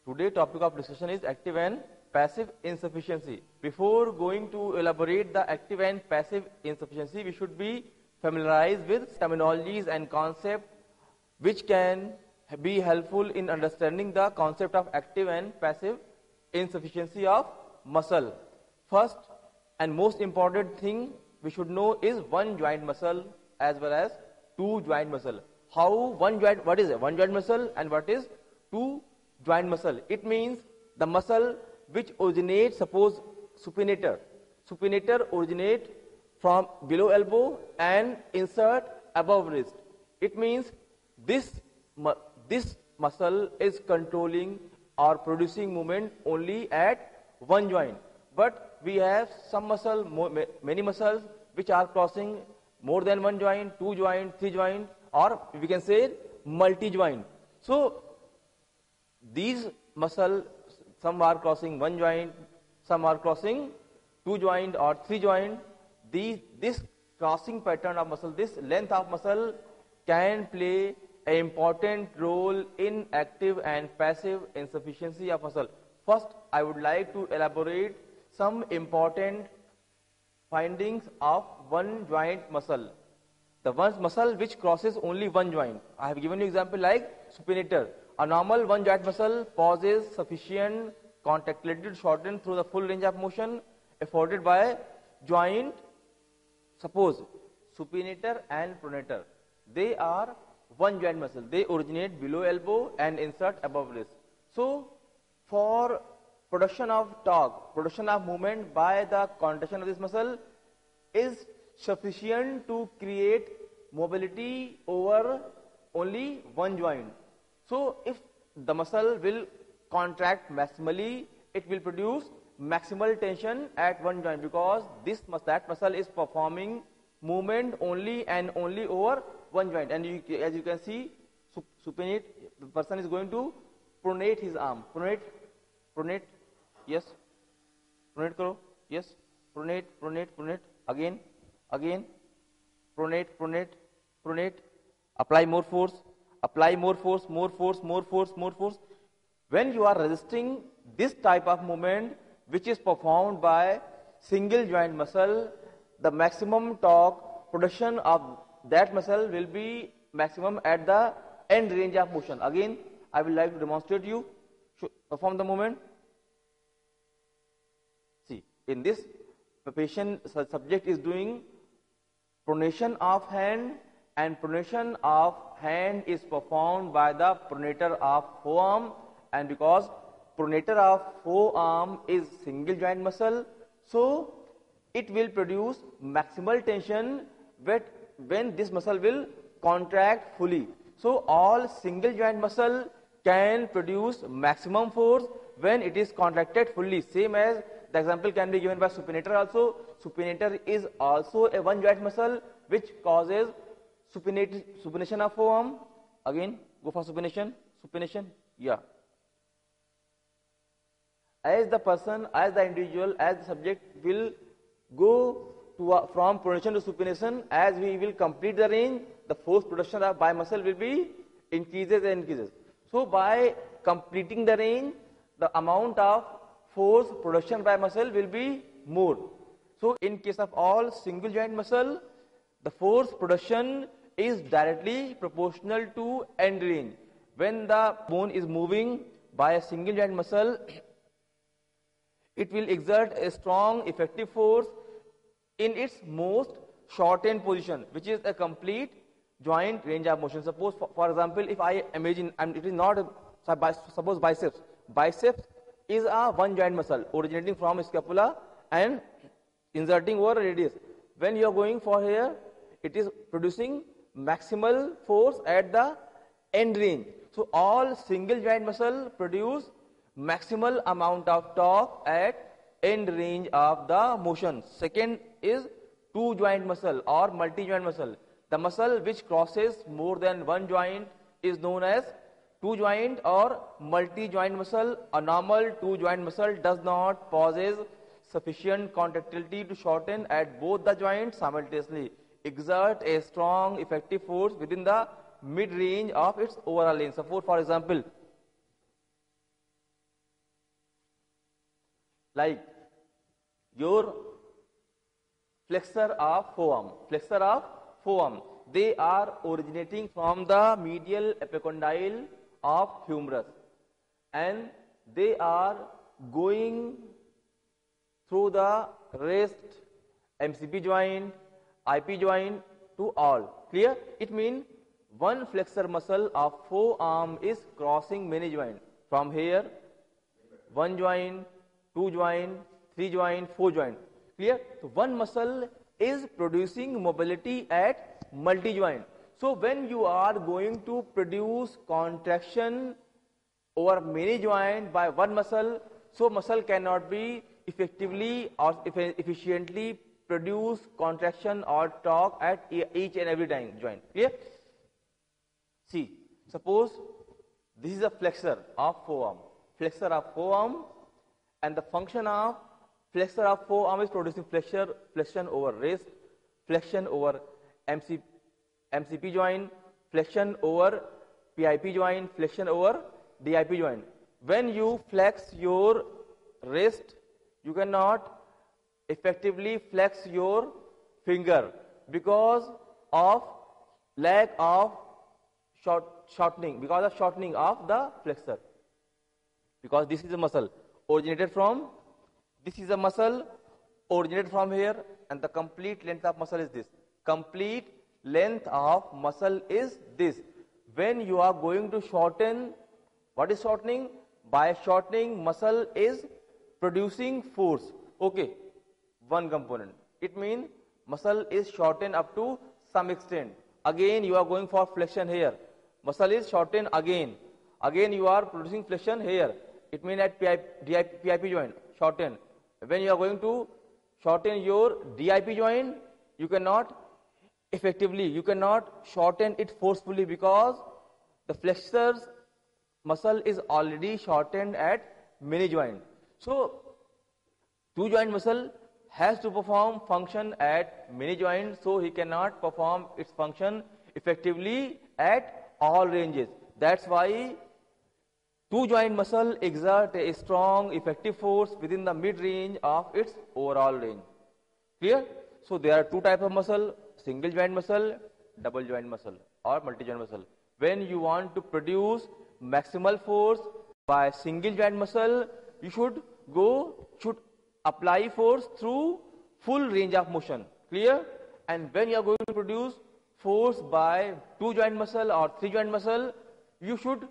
Today topic of discussion is active and passive insufficiency. Before going to elaborate the active and passive insufficiency, we should be familiarized with terminologies and concepts which can be helpful in understanding the concept of active and passive insufficiency of muscle. First and most important thing we should know is one joint muscle as well as two joint muscle. What is one joint muscle and what is two joint muscle? It means the muscle which originates, suppose supinator. Supinator originate from below elbow and insert above wrist. It means this muscle is controlling or producing movement only at one joint. But we have some muscle, many muscles which are crossing more than one joint, two joint, three joint, or we can say multi-joint. So these muscles, some are crossing one joint, some are crossing two joint or three joint. This crossing pattern of muscle, this length of muscle can play an important role in active and passive insufficiency of muscle. First, I would like to elaborate some important findings of one joint muscle. The one muscle which crosses only one joint. I have given you example like supinator. A normal one joint muscle possesses sufficient contractility to shorten through the full range of motion afforded by joint. Suppose supinator and pronator, they are one joint muscle. They originate below elbow and insert above wrist. So for production of torque, production of movement by the contraction of this muscle is sufficient to create mobility over only one joint. So if the muscle will contract maximally, it will produce maximal tension at one joint because that muscle is performing movement only and only over one joint. And as you can see, supinate, the person is going to pronate his arm. Pronate, yes. Pronate karo, yes. Pronate. Again. Pronate. Apply more force. When you are resisting this type of movement, which is performed by single joint muscle, the maximum torque production of that muscle will be maximum at the end range of motion. Again, I will like to demonstrate you. Perform the movement. See, in this, the patient subject is doing pronation of hand, and pronation of hand is performed by the pronator of forearm, and because pronator of forearm is single joint muscle, so it will produce maximal tension when this muscle will contract fully. So all single joint muscle can produce maximum force when it is contracted fully. Same as the example can be given by supinator also. Supinator is also a one joint muscle which causes supination of forearm. Again, go for supination. Yeah. As the individual, as the subject will go from pronation to supination, as we will complete the range, the force production by muscle will be increases. So by completing the range, the amount of force production by muscle will be more. So in case of all single joint muscle, the force production is directly proportional to end range. When the bone is moving by a single joint muscle, it will exert a strong effective force in its most shortened position, which is a complete joint range of motion. Suppose, for example, if I imagine, and it is not, suppose biceps. Biceps is a one joint muscle originating from scapula and inserting over radius. When you are going for here, it is producing maximal force at the end range. So all single joint muscle produce maximal amount of torque at end range of the motion. Second is two joint muscle or multi joint muscle. The muscle which crosses more than one joint is known as two joint or multi joint muscle. A normal two joint muscle does not possess sufficient contractility to shorten at both the joints simultaneously, exert a strong effective force within the mid range of its overall length. Suppose, for example, like your flexor of forearm, they are originating from the medial epicondyle of humerus, and they are going through the wrist, MCP joint, IP joint to all. Clear? It means one flexor muscle of forearm is crossing many joints. From here, one joint, two joint, three joint, four joint. Clear? So one muscle is producing mobility at multi-joint. So when you are going to produce contraction over many joint by one muscle, so muscle cannot be effectively or efficiently produce contraction or torque at each and every time joint. Clear? See, suppose this is a flexor of forearm, and the function of flexor of forearm is producing flexion over wrist, flexion over MCP joint, flexion over PIP joint, flexion over DIP joint. When you flex your wrist, you cannot effectively flex your finger because of lack of shortening, because of shortening of the flexor. Because this is a muscle originated from here, and the complete length of muscle is this. Complete length of muscle is this. When you are going to shorten, what is shortening? By shortening, muscle is producing force. Okay, one component. It means muscle is shortened up to some extent. Again, you are going for flexion here. Muscle is shortened again. Again, you are producing flexion here. It means at PIP joint, shorten. When you are going to shorten your DIP joint, you cannot shorten it forcefully because the flexors muscle is already shortened at many joint. So, two joint muscle has to perform function at many joints, so he cannot perform its function effectively at all ranges. That's why two joint muscle exert a strong effective force within the mid range of its overall range. Clear? So there are two types of muscle: single joint muscle, double joint muscle, or multi joint muscle. When you want to produce maximal force by single joint muscle, you should apply force through full range of motion. Clear? And when you are going to produce force by two joint muscle or three joint muscle, you should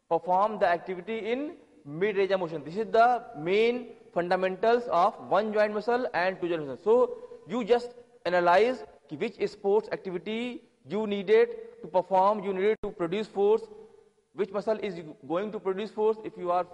perform the activity in mid range of motion. This is the main fundamentals of one joint muscle and two joint muscle. So you just analyze which sports activity you needed to perform, you needed to produce force, which muscle is going to produce force. If you are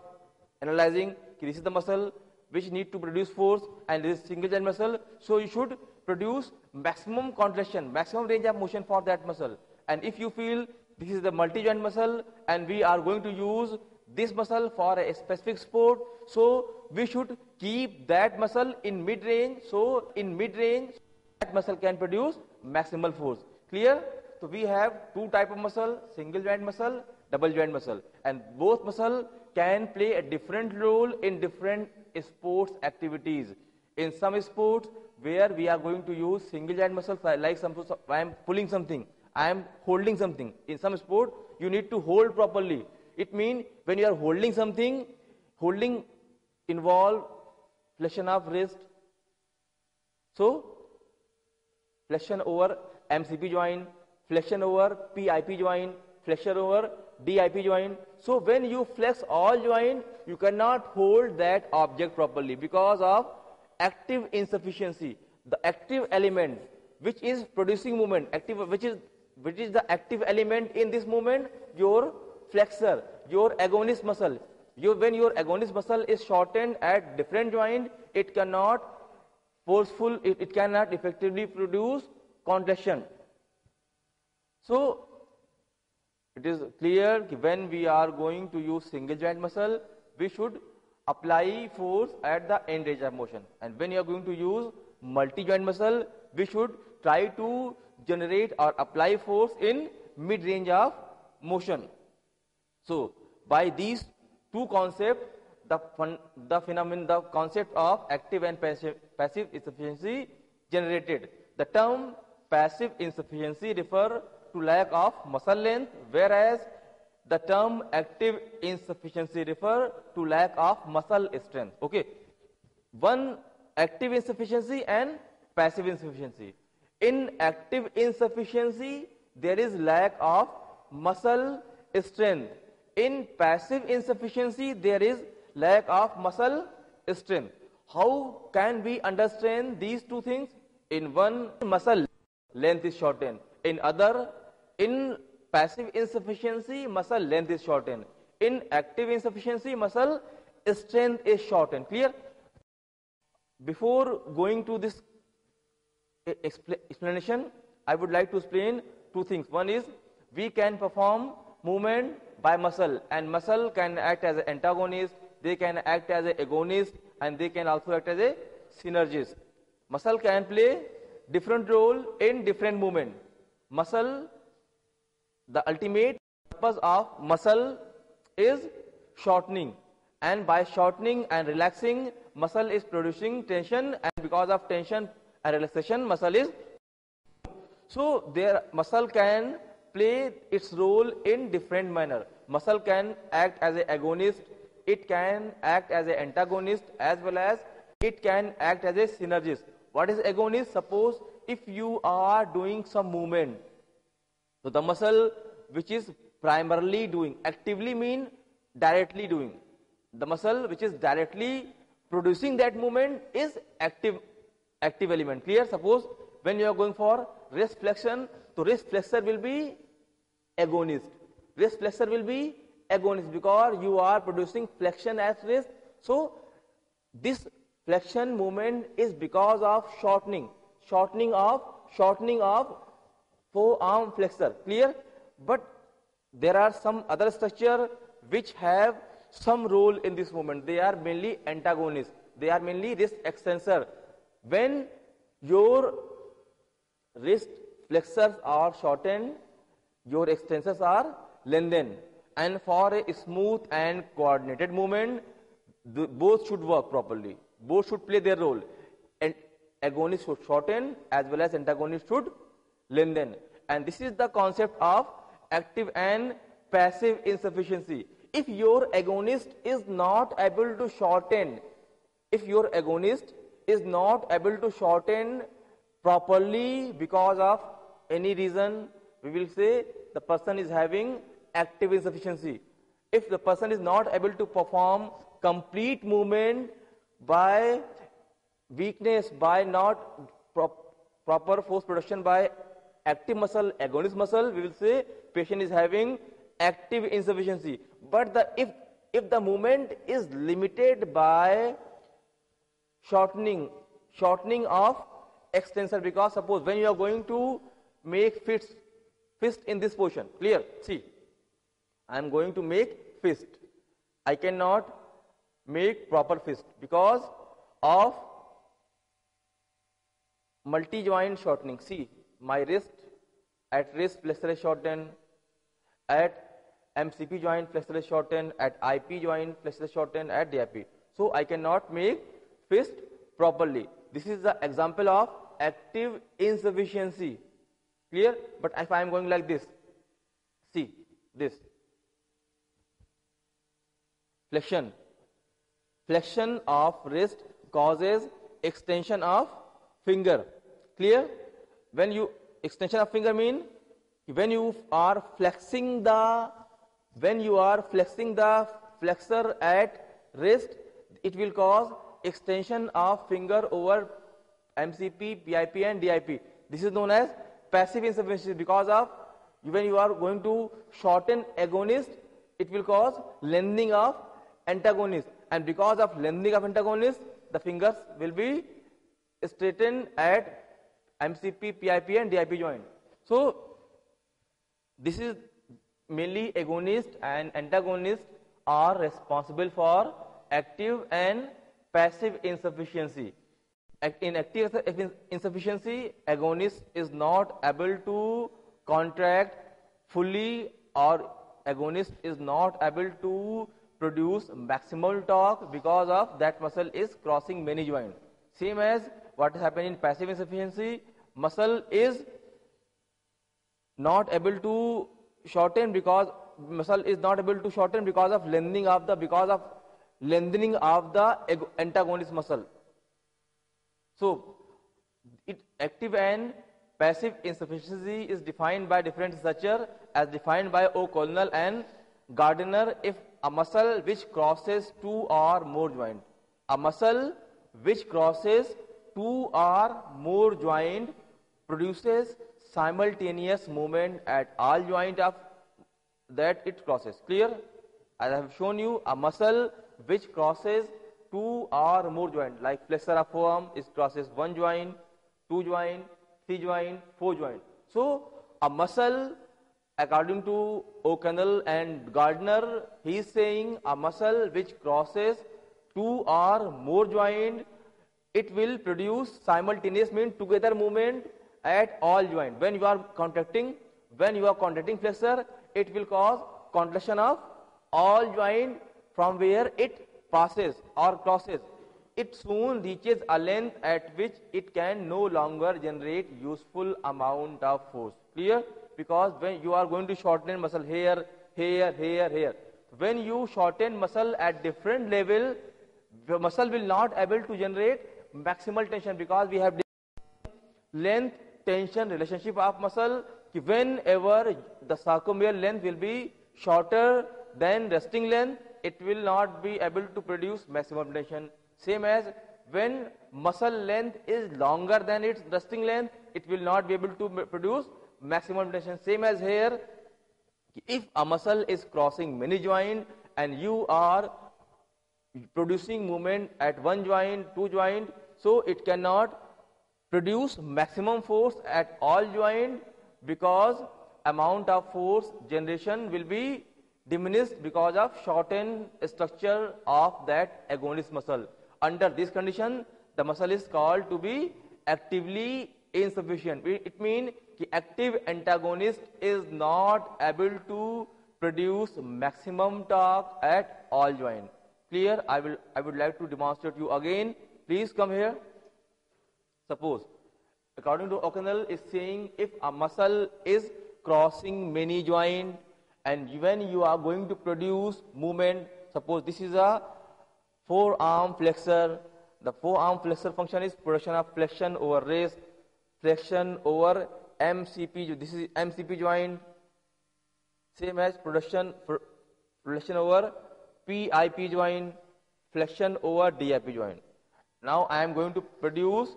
analyzing this is the muscle which need to produce force and this is single joint muscle, so you should produce maximum contraction, maximum range of motion for that muscle. And if you feel this is the multi-joint muscle and we are going to use this muscle for a specific sport, so we should keep that muscle in mid-range. So in mid-range, that muscle can produce maximal force. Clear? So we have two type of muscle: single joint muscle, double joint muscle, and both muscle can play a different role in different sports activities. In some sports where we are going to use single joint muscle, like I am pulling something, I am holding something. In some sport, you need to hold properly. It means when you are holding something, holding involve flexion of wrist. So flexion over MCP joint, flexion over PIP joint, flexion over DIP joint. So when you flex all joint, you cannot hold that object properly because of active insufficiency. The active element which is producing movement, which is the active element in this movement, your flexor, your agonist muscle. When your agonist muscle is shortened at different joint, it cannot effectively produce contraction. So it is clear that when we are going to use single joint muscle, we should apply force at the end range of motion. And when you are going to use multi-joint muscle, we should try to generate or apply force in mid-range of motion. So by these two concepts, the concept of active and passive insufficiency generated. The term passive insufficiency refer to lack of muscle length, whereas the term active insufficiency refer to lack of muscle strength. Okay, one active insufficiency and passive insufficiency. In active insufficiency, there is lack of muscle strength. In passive insufficiency, there is lack of muscle strength. How can we understand these two things? In one, muscle length is shortened. In passive insufficiency, muscle length is shortened. In active insufficiency, muscle strength is shortened. Clear? Before going to this explanation, I would like to explain two things. One is, we can perform movement by muscle, and muscle can act as an antagonist, they can act as an agonist, and they can also act as a synergist. Muscle can play different role in different movement. Muscle, the ultimate purpose of muscle is shortening, and by shortening and relaxing, muscle is producing tension, and because of tension and relaxation, muscle is. So their muscle can play its role in different manner. Muscle can act as an agonist, it can act as an antagonist, as well as it can act as a synergist. What is agonist? Suppose if you are doing some movement, so the muscle which is primarily doing, actively mean directly doing. The muscle which is directly producing that movement is active element. Clear? Suppose when you are going for wrist flexion, so wrist flexor will be agonist. Wrist flexor will be agonist because you are producing flexion at wrist. So this flexion movement is because of shortening of forearm flexor. Clear? But there are some other structure which have some role in this movement. They are mainly antagonists. They are mainly wrist extensor. When your wrist flexors are shortened, your extensors are lengthened. And for a smooth and coordinated movement, both should work properly. Both should play their role. And agonist should shorten as well as antagonist should lengthen. And this is the concept of active and passive insufficiency. If your agonist is not able to shorten, properly because of any reason, we will say the person is having active insufficiency. If the person is not able to perform complete movement by weakness, by not proper force production by active muscle, agonist muscle, we will say patient is having active insufficiency. But if the movement is limited by shortening of extensor, because suppose when you are going to make fist in this position, clear? See, I am going to make fist. I cannot make proper fist because of multi-joint shortening. See, my wrist, at wrist flexor is shortened, at MCP joint flexor is shortened, at IP joint flexor is shortened, at DIP. So I cannot make fist properly. This is the example of active insufficiency. Clear? But if I am going like this, see this. Flexion of wrist causes extension of finger. Clear? When you extension of finger mean when you are flexing the flexor at wrist, it will cause extension of finger over MCP, PIP and DIP. This is known as passive insufficiency because of when you are going to shorten agonist, it will cause lengthening of antagonist, and because of lengthening of antagonist, the fingers will be straightened at MCP, PIP and DIP joint. So this is mainly agonist and antagonist are responsible for active and passive insufficiency. In active insufficiency, agonist is not able to contract fully, or agonist is not able to produce maximal torque because of that muscle is crossing many joints. Same as what is happening in passive insufficiency, muscle is not able to shorten because of lengthening of the antagonist muscle. So active and passive insufficiency is defined by different researchers as defined by O'Connell and Gardner. If a muscle which crosses two or more joints, a muscle which crosses two or more joints produces simultaneous movement at all joints of that it crosses. Clear? As I have shown you, a muscle which crosses two or more joints, like flexor of forearm, it crosses one joint, two joint, three joint, four joint. So a muscle, according to O'Connell and Gardner, he is saying a muscle which crosses two or more joint, it will produce simultaneous mean together movement at all joint. When you are contracting flexor, it will cause contraction of all joint from where it passes or crosses. It soon reaches a length at which it can no longer generate useful amount of force. Clear? Because when you are going to shorten muscle here, when you shorten muscle at different level, the muscle will not able to generate maximal tension because we have length tension relationship of muscle. Whenever the sarcomere length will be shorter than resting length, it will not be able to produce maximum tension. Same as when muscle length is longer than its resting length, it will not be able to produce maximum tension. Same as here, if a muscle is crossing many joints and you are producing movement at one joint, two joint, so it cannot produce maximum force at all joint because amount of force generation will be diminished because of shortened structure of that agonist muscle. Under this condition, the muscle is called to be actively insufficient. It means the active antagonist is not able to produce maximum torque at all joint. Clear? I would like to demonstrate you again. Please come here. Suppose, according to O'Connell, is saying if a muscle is crossing many joints and when you are going to produce movement, suppose this is a forearm flexor. The forearm flexor function is production of flexion over wrist, flexion over MCP. This is MCP joint. Same as production over PIP joint, flexion over DIP joint. Now I am going to produce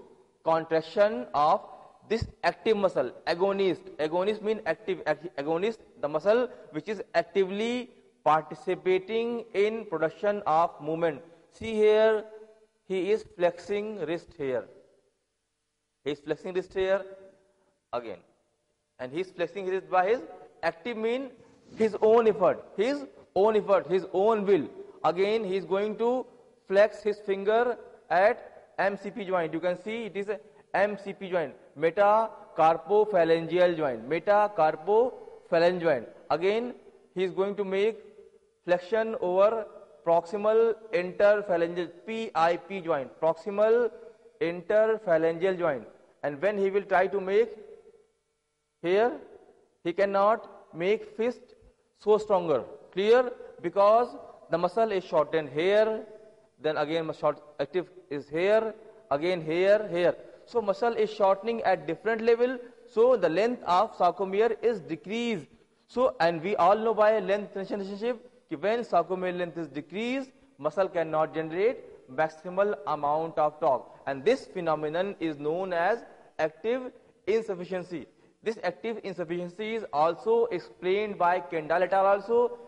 contraction of this active muscle, agonist. Agonist means active. Agonist, the muscle which is actively participating in production of movement. See here, he is flexing wrist here. He is flexing wrist here again. And he is flexing wrist by his active mean his own effort, his own will. Again, he is going to flex his finger at MCP joint. You can see it is a MCP joint, metacarpophalangeal joint, metacarpophalangeal joint. Again, he is going to make flexion over proximal interphalangeal, PIP joint, proximal interphalangeal joint. And when he will try to make here, he cannot make fist so stronger. Clear? Because the muscle is shortened here, then again active is here, again here. So muscle is shortening at different level, so the length of sarcomere is decreased. So, and we all know by length tension relationship, when sarcomere length is decreased, muscle cannot generate maximal amount of torque. And this phenomenon is known as active insufficiency. This active insufficiency is also explained by Kendall et al. Also,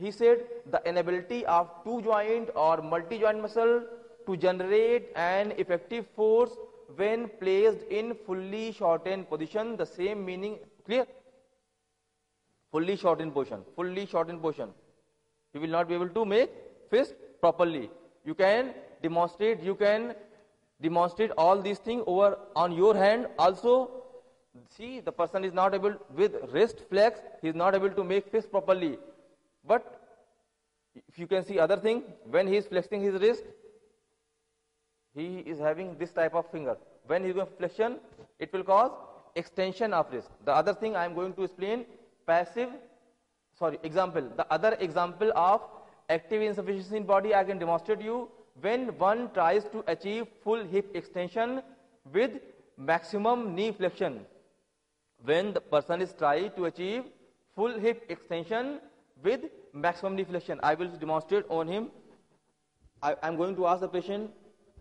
he said the inability of two joint or multi-joint muscle to generate an effective force when placed in fully shortened position. The same meaning, clear? Fully shortened position. You will not be able to make fist properly. You can demonstrate all these things over on your hand also. See, the person is not able, with wrist flex, he is not able to make fist properly. But If you can see other thing, when he is flexing his wrist, he is having this type of finger. When he is going flexion, it will cause extension of wrist. The other thing I am going to explain, example. The other example of active insufficiency in body I can demonstrate you when one tries to achieve full hip extension with maximum knee flexion. When the person is trying to achieve full hip extension with maximum knee flexion, I will demonstrate on him. I am going to ask the patient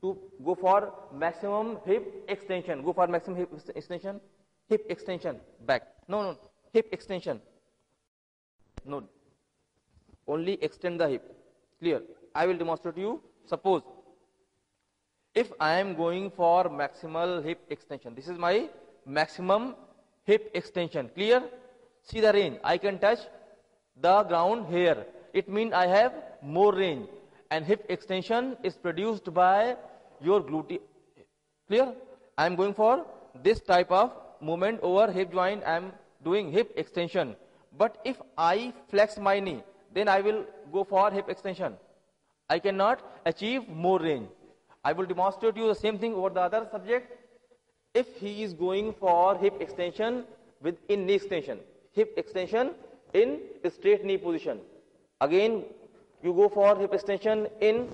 to go for maximum hip extension. Go for maximum hip extension. Hip extension. Back. No. Hip extension. No. Only extend the hip. Clear. I will demonstrate to you. Suppose if I am going for maximal hip extension, this is my maximum hip extension. Clear? See the range. I can touch the ground here. It means I have more range. And hip extension is produced by your gluteus. Clear? I am going for this type of movement over hip joint. I am doing hip extension. But if I flex my knee, then I will go for hip extension. I cannot achieve more range. I will demonstrate you the same thing over the other subject. If he is going for hip extension in knee extension, hip extension in straight knee position. Again, you go for hip extension in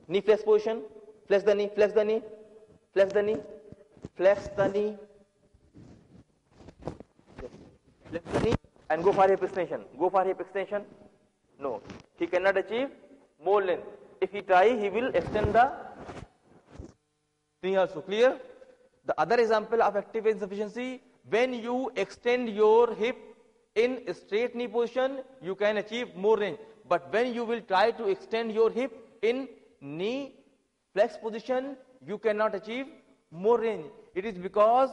knee flex position. Flex the knee, flex the knee, flex the knee, flex the knee, flex the knee, and go for hip extension. Go for hip extension. No, he cannot achieve more length. If he try, he will extend the knee also. Clear? The other example of active insufficiency, when you extend your hip in straight knee position, you can achieve more range. But when you will try to extend your hip in knee flex position, you cannot achieve more range. It is because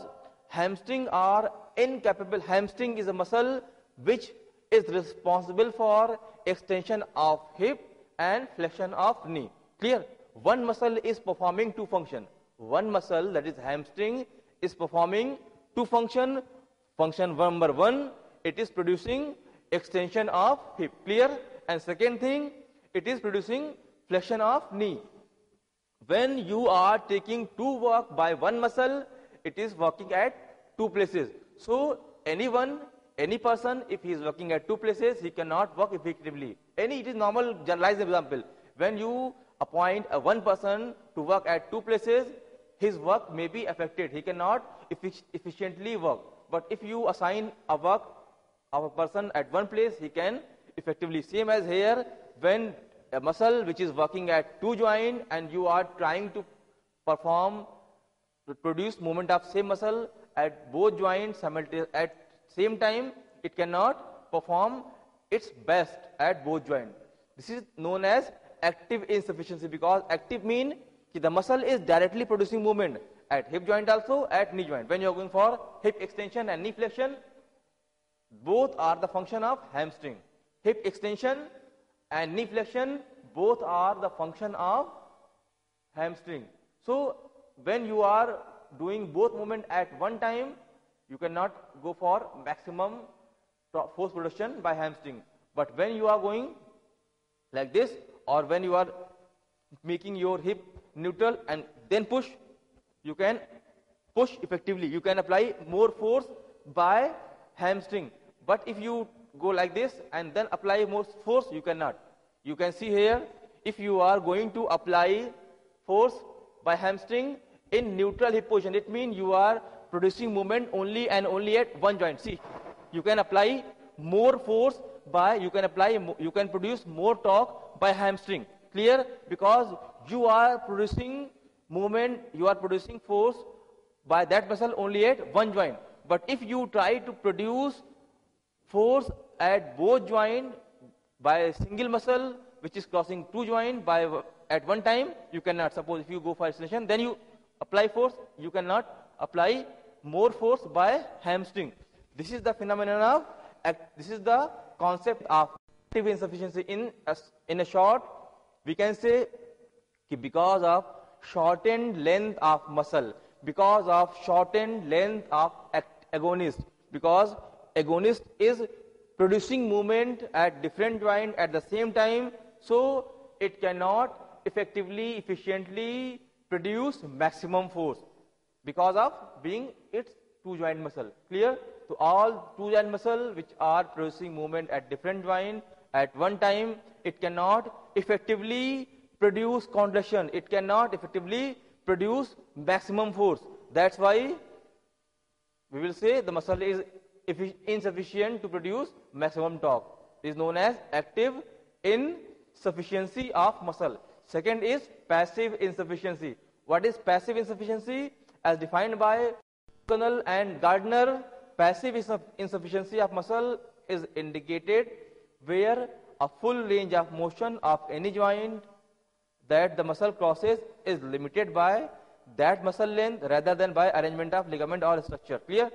hamstring are incapable. Hamstring is a muscle which is responsible for extension of hip and flexion of knee. Clear? One muscle is performing two functions. One muscle, that is hamstring, is performing two functions. Function number one, it is producing extension of hip. Clear? And second thing, it is producing flexion of knee. When you are taking two work by one muscle, it is working at two places. So any person, if he is working at two places, he cannot work effectively. It is normal generalized example. When you appoint one person to work at two places, his work may be affected. He cannot efficiently work. But if you assign a work of a person at one place, he can effectively. Same as here, when a muscle which is working at two joint and you are trying to produce movement of same muscle at both joints at same time, it cannot perform its best at both joints. This is known as active insufficiency, because active mean the muscle is directly producing movement at hip joint also, at knee joint. When you are going for hip extension and knee flexion, both are the function of hamstring. Hip extension and knee flexion, both are the function of hamstring. So when you are doing both movement at one time, you cannot go for maximum force production by hamstring. But when you are going like this, or when you are making your hip neutral and then push, you can push effectively. You can apply more force by hamstring. But if you go like this and then apply more force, you cannot. You can see here, if you are going to apply force by hamstring in neutral hip position, it means you are producing movement only and only at one joint. See, you can apply more force you can produce more torque by hamstring. Clear? Because you are producing movement, you are producing force by that muscle only at one joint. But if you try to produce force at both joints by a single muscle which is crossing two joints at one time, you cannot. Suppose if you go for extension, then you apply force, you cannot apply more force by hamstring. This is the phenomenon this is the concept of active insufficiency. In a short, we can say because of shortened length of muscle, because of shortened length of agonist, because agonist is producing movement at different joint at the same time, so it cannot effectively, efficiently produce maximum force because of being its two joint muscle. Clear? So all two joint muscle which are producing movement at different joint at one time, it cannot effectively produce contraction. It cannot effectively produce maximum force. That's why we will say the muscle is insufficient to produce maximum torque. It is known as active insufficiency of muscle. Second is passive insufficiency. What is passive insufficiency? As defined by O'Connell and Gardner, passive insufficiency of muscle is indicated where a full range of motion of any joint that the muscle crosses is limited by that muscle length rather than by arrangement of ligament or structure. Clear?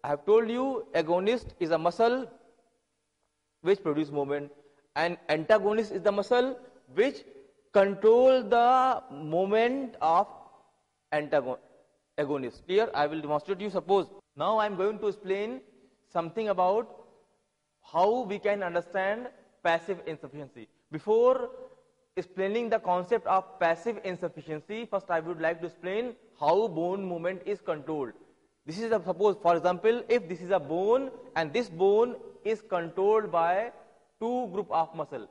I have told you agonist is a muscle which produce movement and antagonist is the muscle which control the movement of agonist. Clear? I will demonstrate to you. Suppose now I am going to explain something about how we can understand passive insufficiency. Before explaining the concept of passive insufficiency, first I would like to explain how bone movement is controlled. This is a, suppose for example, if this is a bone and this bone is controlled by two group of muscle.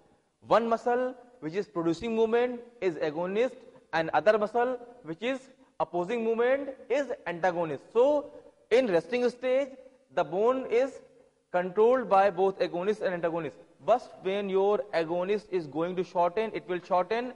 One muscle which is producing movement is agonist and other muscle which is opposing movement is antagonist. So in resting stage the bone is controlled by both agonist and antagonist. But when your agonist is going to shorten, it will shorten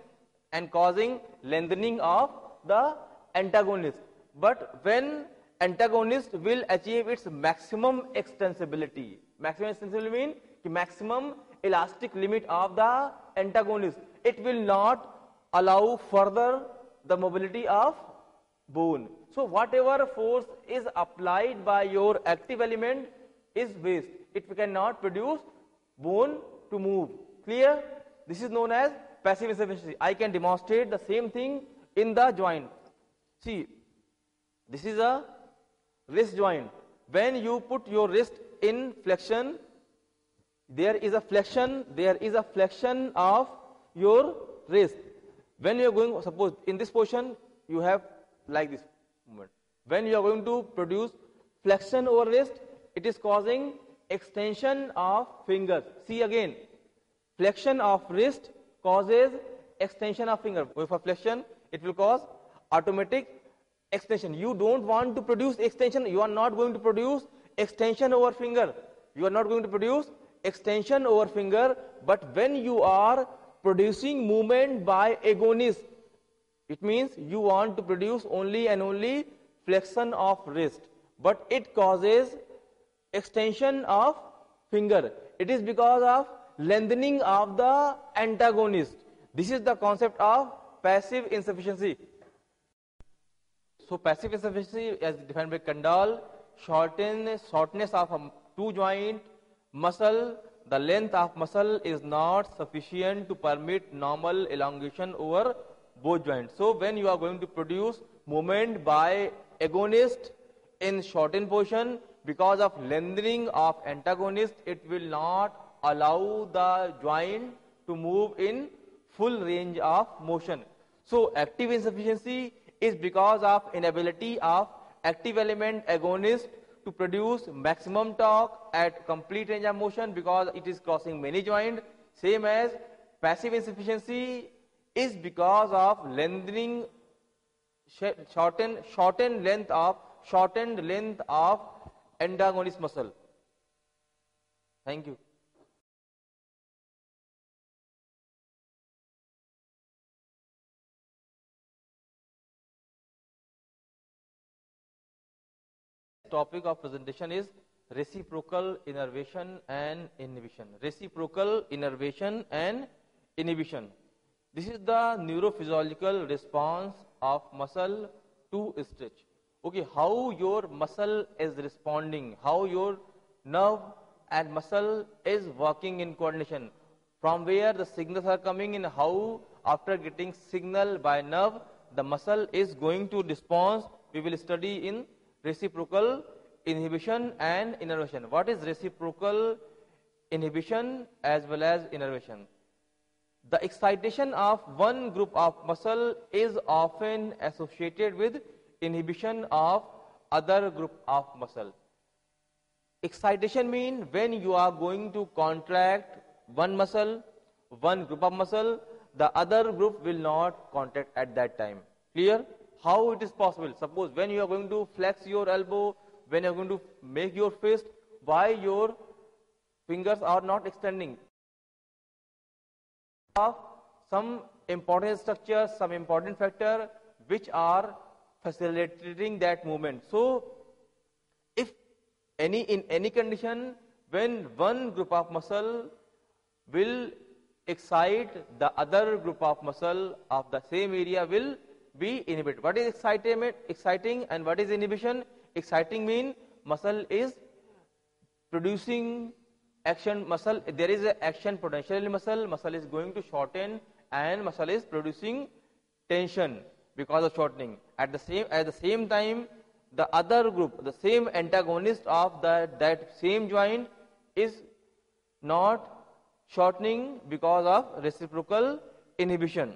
and causing lengthening of the antagonist. But when antagonist will achieve its maximum extensibility. Maximum extensibility means the maximum elastic limit of the antagonist. It will not allow further the mobility of bone. So whatever force is applied by your active element is waste. It cannot produce bone to move. Clear? This is known as passive insufficiency. I can demonstrate the same thing in the joint. See, this is a wrist joint. When you put your wrist in flexion, there is a flexion of your wrist. When you are going, suppose in this position, you have like this movement. When you are going to produce flexion over wrist, it is causing extension of fingers. See again, flexion of wrist causes extension of finger. For flexion, it will cause automatic extension. You don't want to produce extension. You are not going to produce extension over finger. You are not going to produce extension over finger. But when you are producing movement by agonist, it means you want to produce only and only flexion of wrist. But it causes extension of finger. It is because of lengthening of the antagonist. This is the concept of passive insufficiency. So passive insufficiency as defined by Kandal, shortness of a two joint muscle, the length of muscle is not sufficient to permit normal elongation over both joints. So when you are going to produce movement by agonist in shortened position, because of lengthening of antagonist, it will not allow the joint to move in full range of motion. So active insufficiency is because of inability of active element agonist to produce maximum torque at complete range of motion because it is crossing many joints. Same as passive insufficiency is because of lengthening, shortened length of antagonist muscle. Thank you. Topic of presentation is reciprocal innervation and inhibition. Reciprocal innervation and inhibition. This is the neurophysiological response of muscle to stretch. Okay, how your muscle is responding, how your nerve and muscle is working in coordination, from where the signals are coming in, how after getting signal by nerve, the muscle is going to respond. We will study in reciprocal inhibition and innervation. What is reciprocal inhibition as well as innervation? The excitation of one group of muscle is often associated with inhibition of other group of muscle. Excitation means when you are going to contract one muscle, one group of muscle, the other group will not contract at that time. Clear? How it is possible? Suppose when you are going to flex your elbow, when you are going to make your fist, why your fingers are not extending? Some important structures, some important factor which are facilitating that movement. So, if in any condition, when one group of muscle will excite, the other group of muscle of the same area will be inhibited. What is exciting and what is inhibition? Exciting means muscle is producing action. Muscle, there is an action potential in muscle. Muscle is going to shorten and muscle is producing tension because of shortening. At the same time, the other group, the same antagonist of that same joint is not shortening because of reciprocal inhibition.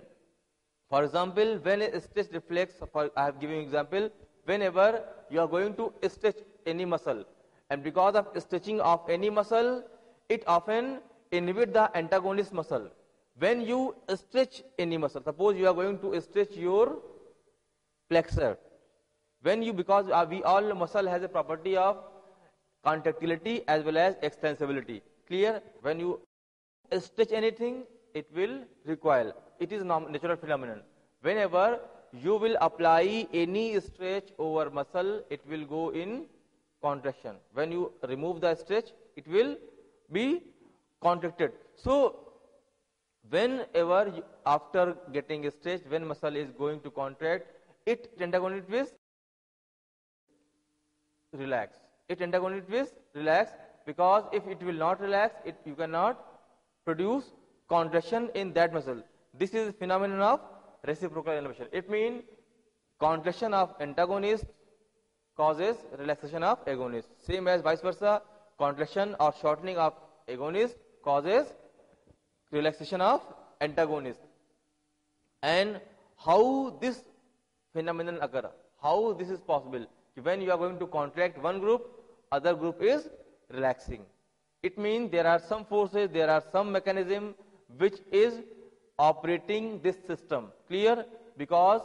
For example, when a stretch reflex, I have given you example, whenever you are going to stretch any muscle, and because of stretching of any muscle, it often inhibits the antagonist muscle. When you stretch any muscle, suppose you are going to stretch your flexor, because we all muscle has a property of contractility as well as extensibility. Clear? When you stretch anything, it will recoil. It is natural phenomenon. Whenever you will apply any stretch over muscle, it will go in contraction. When you remove the stretch, it will be contracted. So, whenever after getting a stretch, when muscle is going to contract, it antagonist will relax. It antagonist will relax, because if it will not relax, you cannot produce contraction in that muscle. This is phenomenon of reciprocal inhibition. It means contraction of antagonist causes relaxation of agonist. Same as vice versa, contraction or shortening of agonist causes relaxation of antagonist. And how this phenomenon occur? How this is possible? When you are going to contract one group, other group is relaxing. It means there are some forces, there are some mechanism which is operating this system. Clear? Because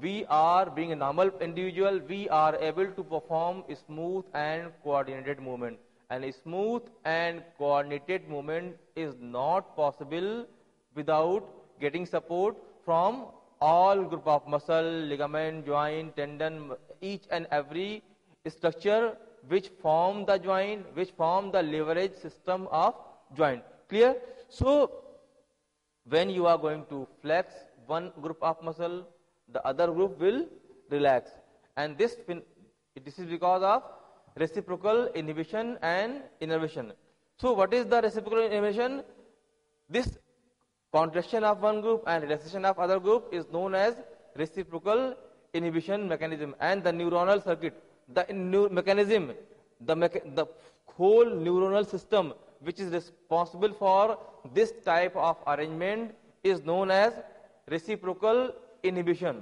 we are, being a normal individual, we are able to perform a smooth and coordinated movement. And a smooth and coordinated movement is not possible without getting support from all group of muscle, ligament, joint, tendon, each and every structure which form the joint, which form the leverage system of joint. Clear? So, when you are going to flex one group of muscle, the other group will relax. And this is because of reciprocal inhibition and innervation. So, what is the reciprocal inhibition? This contraction of one group and relaxation of other group is known as reciprocal inhibition mechanism. And the neuronal circuit, the mechanism, the whole neuronal system which is responsible for this type of arrangement is known as reciprocal inhibition.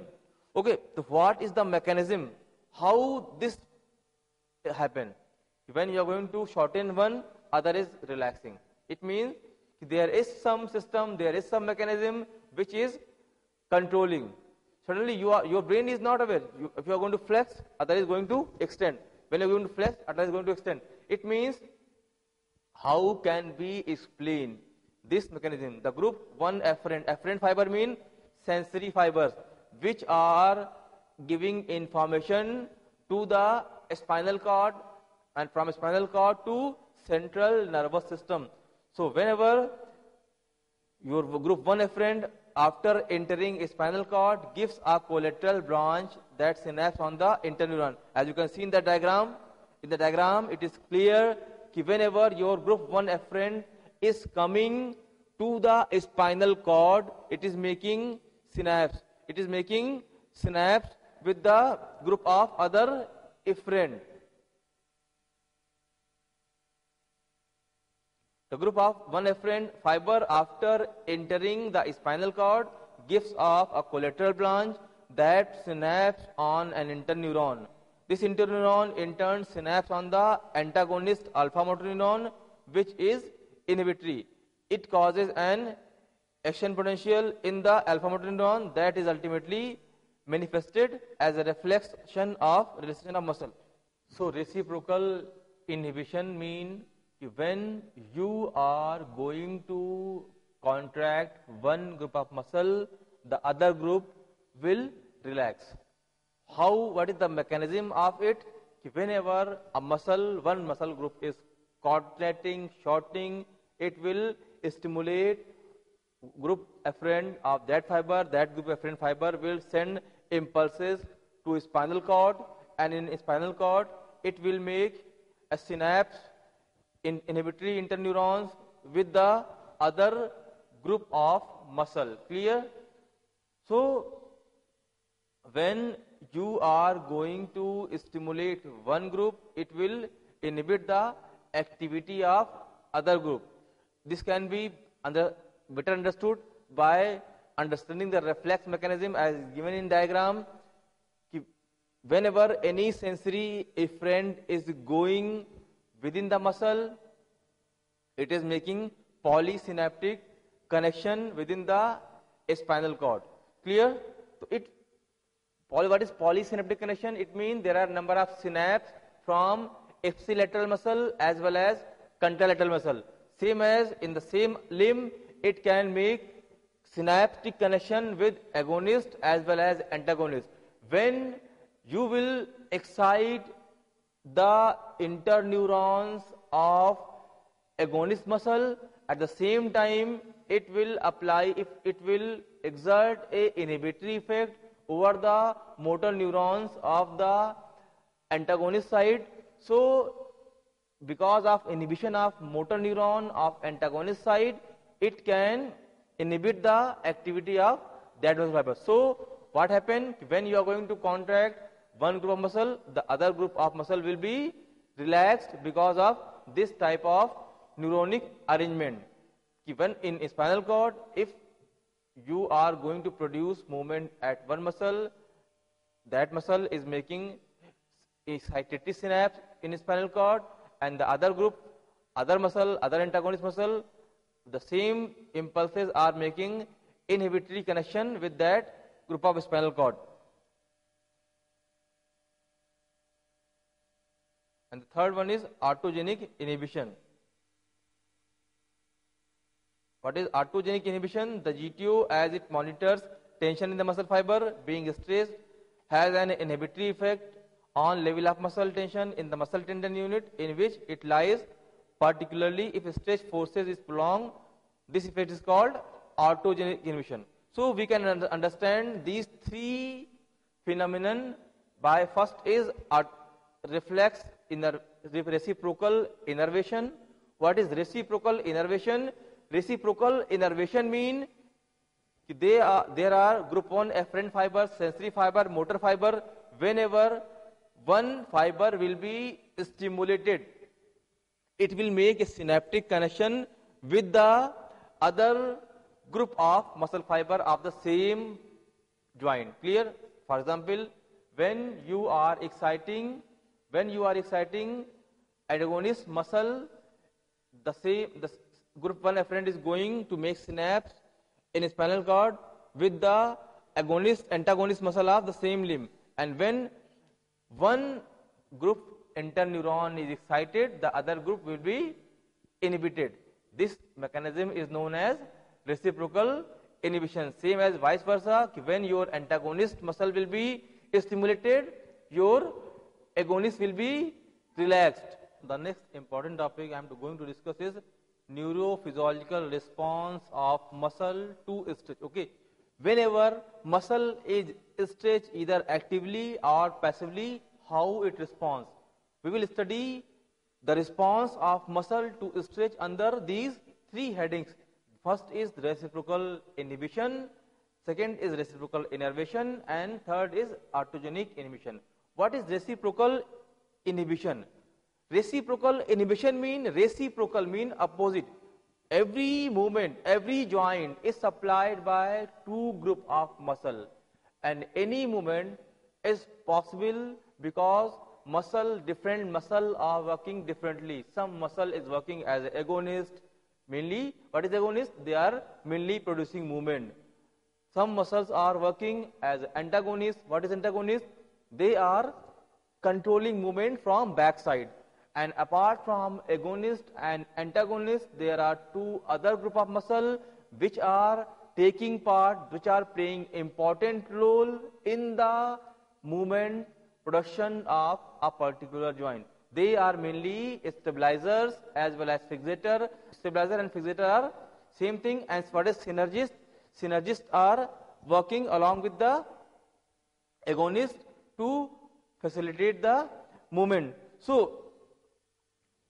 Okay, so what is the mechanism? How this happen? When you are going to shorten one, other is relaxing. It means there is some system, there is some mechanism which is controlling. Suddenly your brain is not aware. If you are going to flex, other is going to extend. When you are going to flex, other is going to extend. It means, how can we explain this mechanism? The group 1 afferent fiber mean sensory fibers which are giving information to the spinal cord, and from spinal cord to central nervous system. So whenever your group 1 afferent after entering a spinal cord gives a collateral branch that synapse on the interneuron. As you can see in the diagram, it is clear that whenever your group 1 afferent is coming to the spinal cord, it is making synapse. It is making synapse with the group of other afferent. The group of one afferent fiber after entering the spinal cord gives off a collateral branch that synapses on an interneuron. This interneuron in turn synapses on the antagonist alpha motor neuron, which is inhibitory. It causes an action potential in the alpha motor neuron that is ultimately manifested as a reflection of relaxation of muscle. So reciprocal inhibition means when you are going to contract one group of muscle, the other group will relax. How? What is the mechanism of it? Whenever a muscle, one muscle group is contracting, shortening, it will stimulate group afferent of that fiber. That group afferent fiber will send impulses to spinal cord, and in spinal cord it will make a synapse in inhibitory interneurons with the other group of muscle. Clear? So when you are going to stimulate one group, it will inhibit the activity of other group. This can be better understood by understanding the reflex mechanism as given in diagram. Whenever any sensory efferent is going within the muscle, it is making polysynaptic connection within the spinal cord. Clear? So what is polysynaptic connection? It means there are number of synapses from ipsilateral muscle as well as contralateral muscle. Same as in the same limb, it can make synaptic connection with agonist as well as antagonist. When you will excite the interneurons of agonist muscle, at the same time it will exert a inhibitory effect over the motor neurons of the antagonist side. So because of inhibition of motor neuron of antagonist side, it can inhibit the activity of that muscle fiber. So what happens when you are going to contract one group of muscle, the other group of muscle will be relaxed because of this type of neuronic arrangement. Even in spinal cord, if you are going to produce movement at one muscle, that muscle is making excitatory synapse in spinal cord, and the other group, other muscle, other antagonist muscle, the same impulses are making inhibitory connection with that group of spinal cord. And the third one is autogenic inhibition. What is autogenic inhibition? The GTO, as it monitors tension in the muscle fiber being stressed, has an inhibitory effect on level of muscle tension in the muscle tendon unit in which it lies, particularly if stretch forces is prolonged. This effect is called autogenic inhibition. So we can understand these three phenomenon by first is reflex reciprocal innervation. What is reciprocal innervation? Reciprocal innervation mean there are group 1 afferent fiber, sensory fiber, motor fiber. Whenever one fiber will be stimulated, it will make a synaptic connection with the other group of muscle fiber of the same joint. Clear? For example, when you are exciting antagonist muscle, the group 1 afferent is going to make synapse in spinal cord with the antagonist muscle of the same limb. And when one group interneuron is excited, the other group will be inhibited. This mechanism is known as reciprocal inhibition. Same as vice versa, when your antagonist muscle will be stimulated, your agonist will be relaxed. The next important topic I am going to discuss is neurophysiological response of muscle to stretch. Okay, whenever muscle is stretched either actively or passively, how it responds. We will study the response of muscle to stretch under these three headings. First is reciprocal inhibition, second is reciprocal innervation, and third is autogenic inhibition. What is reciprocal inhibition? Reciprocal inhibition mean opposite. every movement, every joint is supplied by two group of muscle, and any movement is possible because different muscle are working differently. Some muscle is working as an agonist, mainly. What is agonist? They are mainly producing movement. Some muscles are working as antagonist. What is antagonist? They are controlling movement from backside. And apart from agonist and antagonist, there are two other group of muscle which are taking part, which are playing important role in the movement production of a particular joint. They are mainly stabilizers as well as fixator. Stabilizer and fixator are same thing. And what is synergist? Synergists are working along with the agonist to facilitate the movement. So,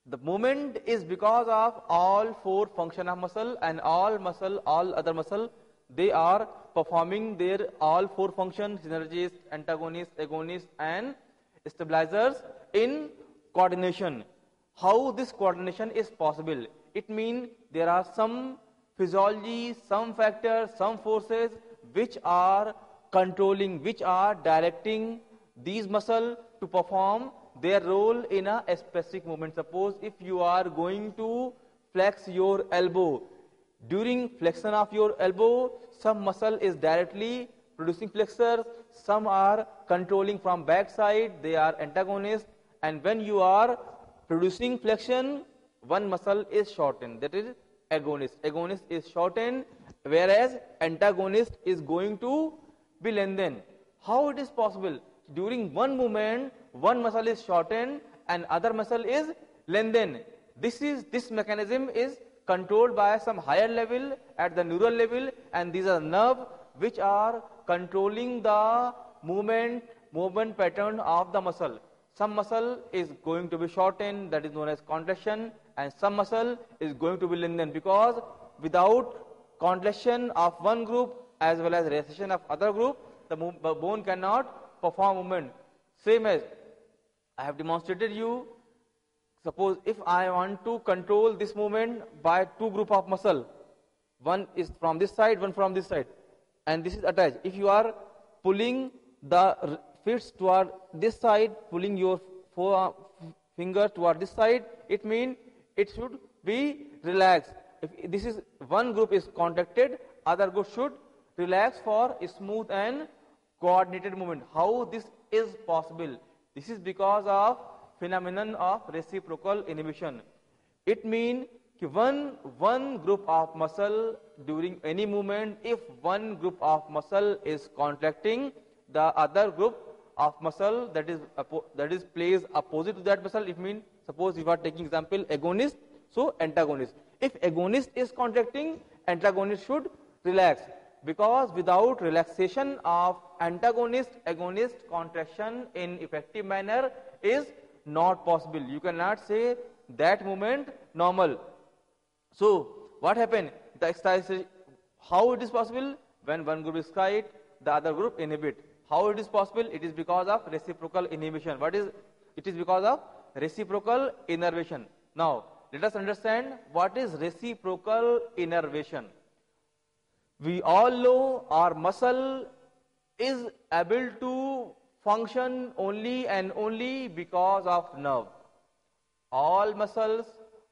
the movement is because of all four function of muscle, and all other muscle, they are performing their all four functions, synergist, antagonist, agonist and stabilizers in coordination. How this coordination is possible? It means there are some physiology, some factors, some forces which are controlling, which are directing these muscles to perform their role in a specific movement. Suppose if you are going to flex your elbow, during flexion of your elbow, some muscle is directly producing flexors, some are controlling from back side, they are antagonists, and when you are producing flexion, one muscle is shortened, that is agonist. Agonist is shortened, whereas antagonist is going to be lengthened. How it is possible? During one movement, one muscle is shortened and other muscle is lengthened. This mechanism is controlled by some higher level at the neural level, and these are nerves which are controlling the movement pattern of the muscle. Some muscle is going to be shortened, that is known as contraction, and some muscle is going to be lengthened, because without contraction of one group as well as relaxation of other group, the bone cannot perform movement. Same as I have demonstrated you. Suppose if I want to control this movement by two group of muscle, one is from this side, one from this side, and this is attached. If you are pulling the fists toward this side, pulling your finger toward this side, it means it should be relaxed. If this is one group is contracted, other group should relax for a smooth and coordinated movement. How this is possible? This is because of phenomenon of reciprocal inhibition. It means one group of muscle during any movement, if one group of muscle is contracting, the other group of muscle that is plays opposite to that muscle. It means, suppose you are taking example agonist, so antagonist. If agonist is contracting, antagonist should relax, because without relaxation of antagonist, agonist contraction in effective manner is not possible. You cannot say that movement normal. So what happened? The exercise, how it is possible? When one group is tight, the other group inhibit. How it is possible? It is because of reciprocal inhibition. It is because of reciprocal innervation. Now let us understand what is reciprocal innervation. We all know our muscle is able to function only and only because of nerve. All muscles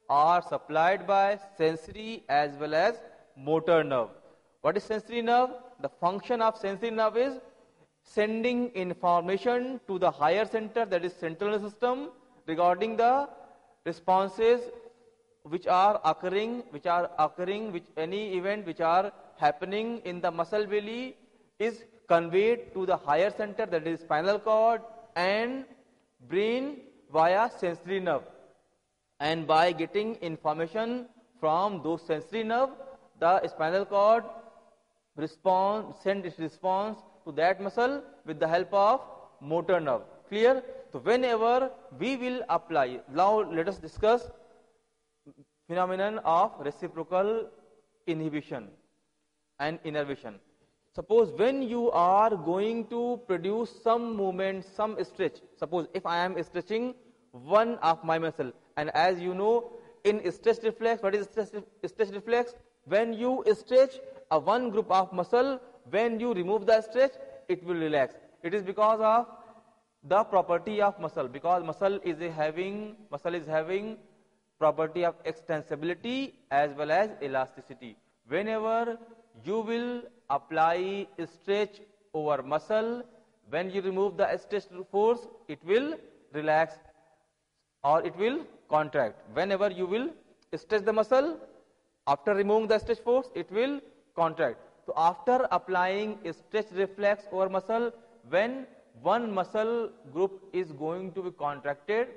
are supplied by sensory as well as motor nerve. What is sensory nerve? The function of sensory nerve is sending information to the higher center, that is central nervous system, regarding the responses which are occurring, which any event which are happening in the muscle belly is conveyed to the higher center, that is spinal cord and brain via sensory nerve. And by getting information from those sensory nerve, the spinal cord send its response to that muscle with the help of motor nerve. Clear? So whenever we will apply, now let us discuss phenomenon of reciprocal inhibition and innervation. Suppose when you are going to produce some movement, some stretch, suppose if I am stretching one of my muscle, and as you know, in stretch reflex, what is stretch reflex? When you stretch a one group of muscle, when you remove the stretch, it will relax. It is because of the property of muscle, because muscle is having property of extensibility as well as elasticity. Whenever you will apply stretch over muscle, when you remove the stretch force, it will relax or it will contract. Whenever you will stretch the muscle, after removing the stretch force, it will contract. So after applying a stretch reflex over muscle, when one muscle group is going to be contracted,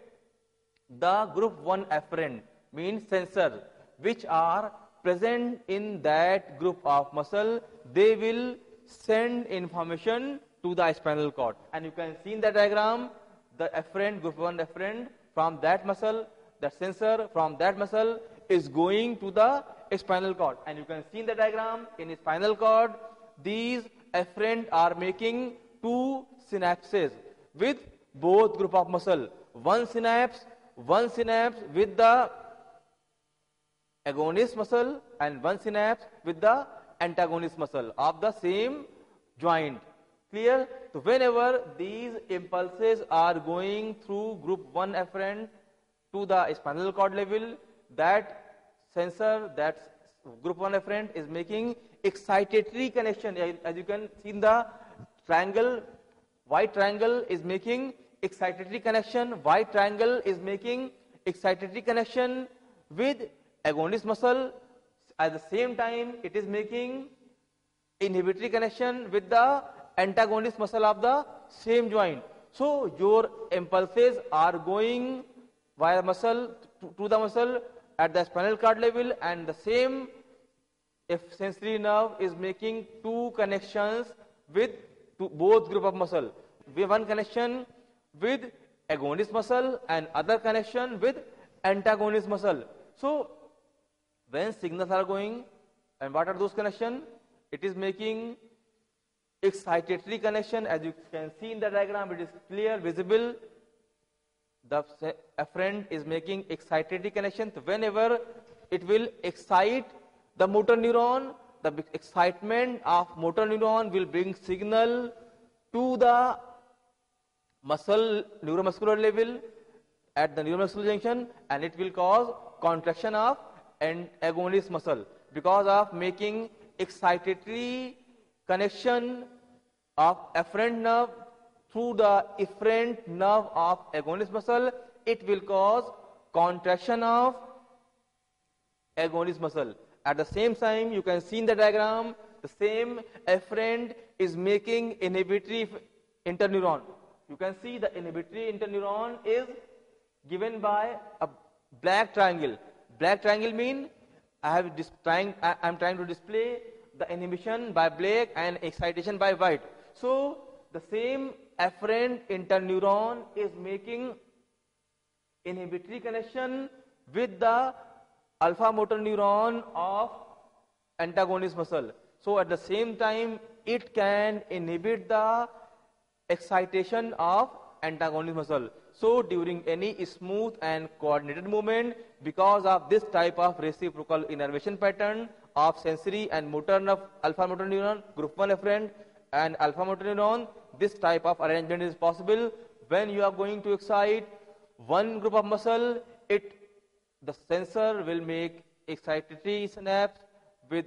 the group 1 afferent means sensor which are present in that group of muscle, they will send information to the spinal cord. And you can see in the diagram the afferent, group 1 afferent from that muscle, that sensor from that muscle is going to the spinal cord. And you can see in the diagram, in the spinal cord, these afferent are making two synapses with both group of muscle. One synapse with the agonist muscle and one synapse with the antagonist muscle of the same joint. Clear? So whenever these impulses are going through group 1 afferent to the spinal cord level, that sensor, that group 1 afferent is making excitatory connection. As you can see in the triangle, white triangle is making excitatory connection, white triangle is making excitatory connection with agonist muscle. At the same time, it is making inhibitory connection with the antagonist muscle of the same joint. So your impulses are going via muscle to the muscle at the spinal cord level, and the same sensory nerve is making two connections with both group of muscle. We have one connection with agonist muscle and other connection with antagonist muscle. So when signals are going, and what are those connections? It is making excitatory connection. As you can see in the diagram, it is clear, visible. The afferent is making excitatory connection. So whenever it will excite the motor neuron, the excitement of motor neuron will bring signal to the muscle, neuromuscular level at the neuromuscular junction, and it will cause contraction of agonist muscle because of making excitatory connection of afferent nerve through the efferent nerve of agonist muscle. It will cause contraction of agonist muscle. At the same time, you can see in the diagram, the same afferent is making inhibitory interneuron. You can see the inhibitory interneuron is given by a black triangle. Black triangle means I am trying to display the inhibition by black and excitation by white. So the same afferent interneuron is making inhibitory connection with the alpha motor neuron of antagonist muscle. So at the same time, it can inhibit the excitation of antagonist muscle. So during any smooth and coordinated movement, because of this type of reciprocal innervation pattern of sensory and motor nerve, alpha motor neuron, group 1 afferent and alpha motor neuron, this type of arrangement is possible. When you are going to excite one group of muscle, the sensor will make excitatory synapse with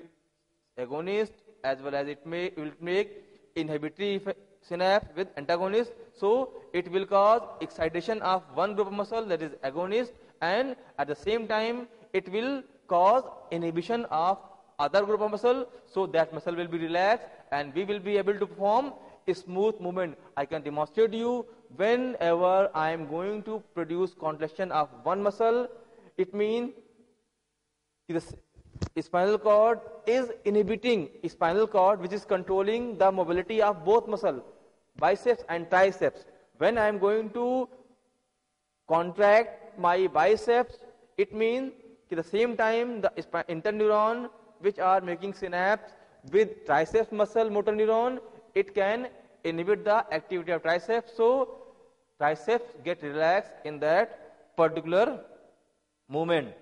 agonist, as well as it will make inhibitory synapse with antagonist. So it will cause excitation of one group of muscle, that is agonist, and at the same time it will cause inhibition of other group of muscle, so that muscle will be relaxed and we will be able to perform a smooth movement. I can demonstrate to you whenever I am going to produce contraction of one muscle, it means the spinal cord is inhibiting spinal cord, which is controlling the mobility of both muscle, biceps and triceps. When I am going to contract my biceps, it means at the same time the interneuron which are making synapse with triceps muscle motor neuron, it can inhibit the activity of triceps. So triceps get relaxed in that particular movement.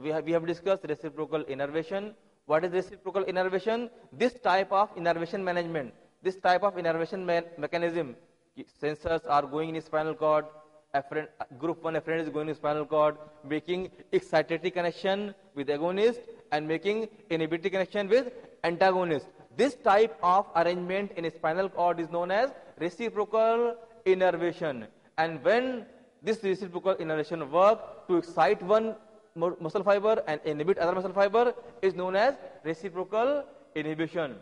we have discussed reciprocal innervation. What is reciprocal innervation? This type of innervation management, this type of innervation mechanism, sensors are going in spinal cord, group 1 afferent is going in spinal cord, making excitatory connection with agonist and making inhibitory connection with antagonist. This type of arrangement in a spinal cord is known as reciprocal innervation. And when this reciprocal innervation work to excite one muscle fiber and inhibit other muscle fiber is known as reciprocal inhibition.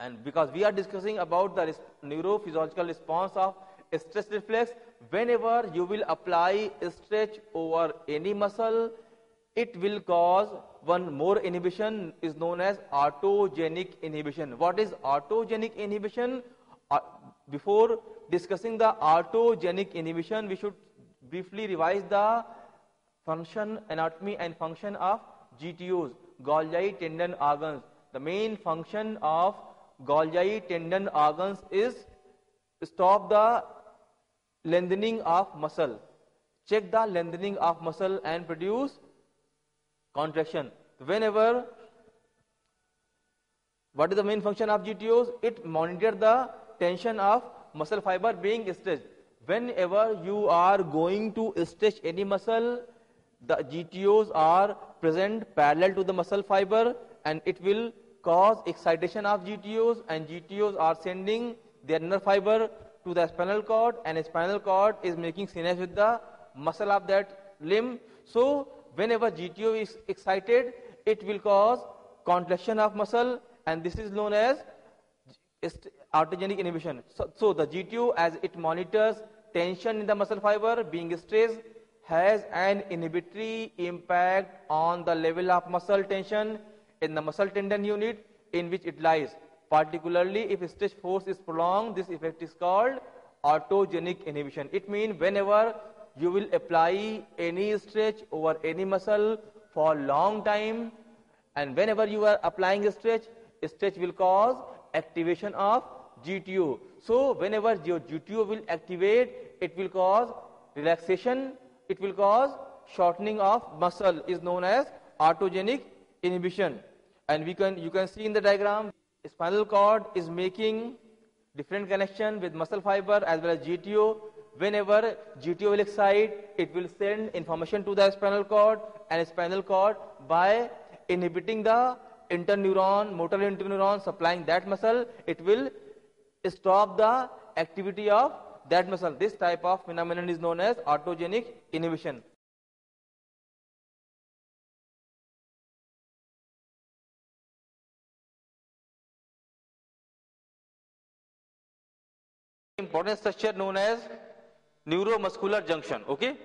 And because we are discussing about the neurophysiological response of stress reflex, whenever you will apply stretch over any muscle, it will cause one more inhibition is known as autogenic inhibition. What is autogenic inhibition? Before discussing the autogenic inhibition, we should briefly revise the function, anatomy and function of GTOs, Golgi tendon organs. The main function of Golgi tendon organs is stop the lengthening of muscle, check the lengthening of muscle and produce contraction. Whenever, what is the main function of GTOs? It monitors the tension of muscle fiber being stretched. Whenever you are going to stretch any muscle, the GTOs are present parallel to the muscle fiber and it will cause excitation of GTOs, and GTOs are sending their nerve fiber to the spinal cord, and a spinal cord is making synapse with the muscle of that limb. So whenever GTO is excited, it will cause contraction of muscle, and this is known as autogenic inhibition. So the GTO, as it monitors tension in the muscle fiber being stressed, has an inhibitory impact on the level of muscle tension in the muscle tendon unit in which it lies. Particularly if stretch force is prolonged, this effect is called autogenic inhibition. It means whenever you will apply any stretch over any muscle for long time, and whenever you are applying a stretch will cause activation of GTO. So whenever your GTO will activate, it will cause relaxation, it will cause shortening of muscle, is known as autogenic inhibition. And you can see in the diagram, spinal cord is making different connection with muscle fiber as well as GTO. Whenever GTO will excite, it will send information to the spinal cord, and spinal cord, by inhibiting the interneuron, motor interneuron supplying that muscle, it will stop the activity of that muscle. This type of phenomenon is known as autogenic inhibition. Important structure known as neuromuscular junction, okay?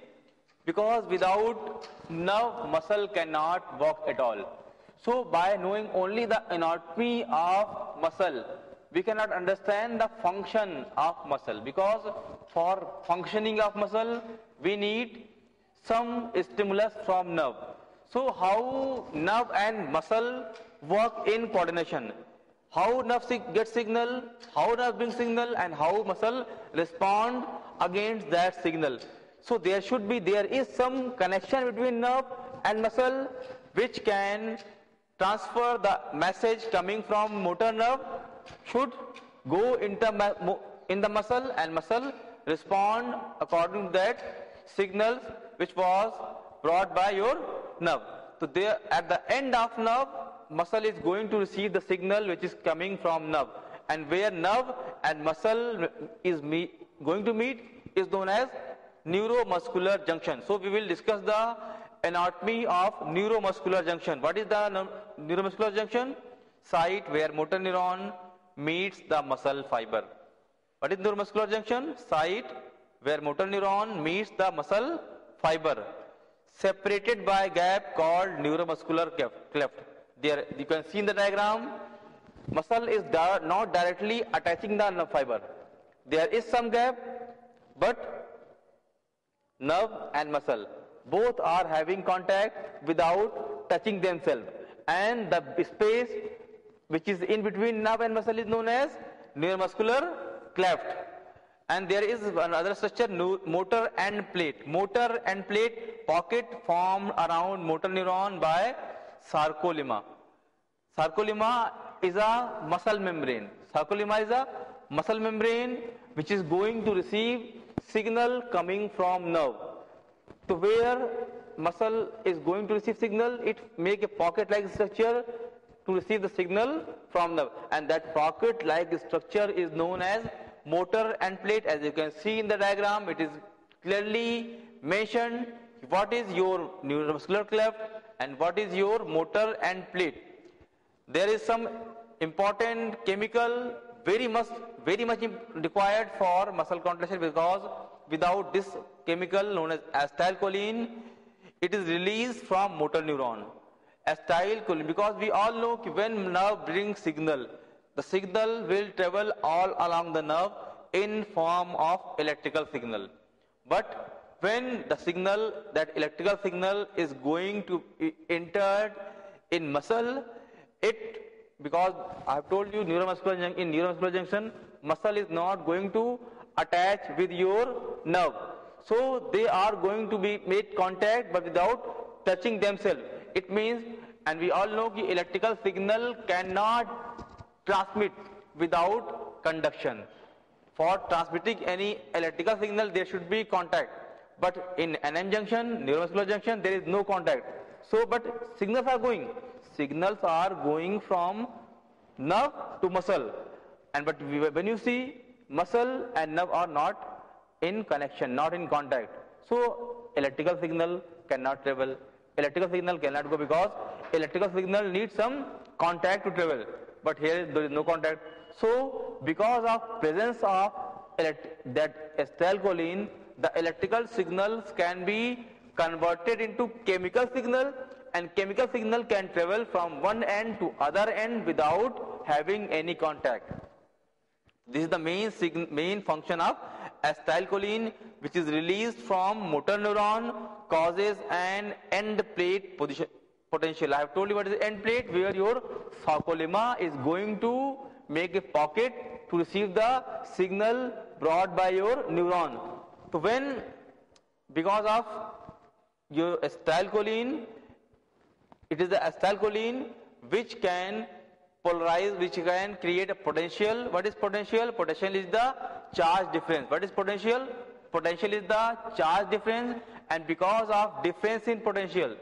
Because without nerve, muscle cannot work at all. So by knowing only the anatomy of muscle, we cannot understand the function of muscle, because for functioning of muscle, we need some stimulus from nerve. So how nerve and muscle work in coordination? How nerve gets signal, how nerve brings signal, and how muscle respond against that signal. So there is some connection between nerve and muscle which can transfer the message coming from motor nerve, should go into in the muscle, and muscle respond according to that signals which was brought by your nerve. So there, at the end of nerve, muscle is going to receive the signal which is coming from nerve, and where nerve and muscle is going to meet is known as neuromuscular junction. So we will discuss the anatomy of neuromuscular junction. What is the neuromuscular junction? Site where motor neuron meets the muscle fiber. What is neuromuscular junction? Site where motor neuron meets the muscle fiber, separated by a gap called neuromuscular cleft. There you can see in the diagram, muscle is not directly attaching the nerve fiber. There is some gap, but nerve and muscle both are having contact without touching themselves, and the space which is in between nerve and muscle is known as neuromuscular cleft. And there is another structure, motor end plate. Motor end plate, pocket formed around motor neuron by sarcolemma. Sarcolemma is a muscle membrane. Sarcolemma is a muscle membrane which is going to receive signal coming from nerve. So where muscle is going to receive signal, it make a pocket-like structure to receive the signal from nerve, and that pocket-like structure is known as motor end plate. As you can see in the diagram, it is clearly mentioned what is your neuromuscular cleft and what is your motor end plate. There is some important chemical very much required for muscle contraction, because without this chemical known as acetylcholine, it is released from motor neuron. Acetylcholine, because we all know when nerve brings signal, the signal will travel all along the nerve in form of electrical signal. But when the signal, that electrical signal is going to be entered in muscle, because I have told you in neuromuscular junction, muscle is not going to attach with your nerve. So they are going to be made contact but without touching themselves. It means, and we all know that electrical signal cannot transmit without conduction. For transmitting any electrical signal, there should be contact. But in NM junction, neuromuscular junction, there is no contact. So, but signals are going. Signals are going from nerve to muscle. And but when you see, muscle and nerve are not in connection, not in contact. So, electrical signal cannot travel. Electrical signal cannot go, because electrical signal needs some contact to travel. But here there is no contact. So, because of presence of that acetylcholine, the electrical signals can be converted into chemical signal, and chemical signal can travel from one end to other end without having any contact. This is the main function of acetylcholine, which is released from motor neuron, causes an end plate potential. I have told you what is the end plate, where your sarcolemma is going to make a pocket to receive the signal brought by your neuron. So when, because of your acetylcholine, it is the acetylcholine which can polarize, which can create a potential. What is potential? Potential is the charge difference. What is potential? Potential is the charge difference, and because of difference in potential,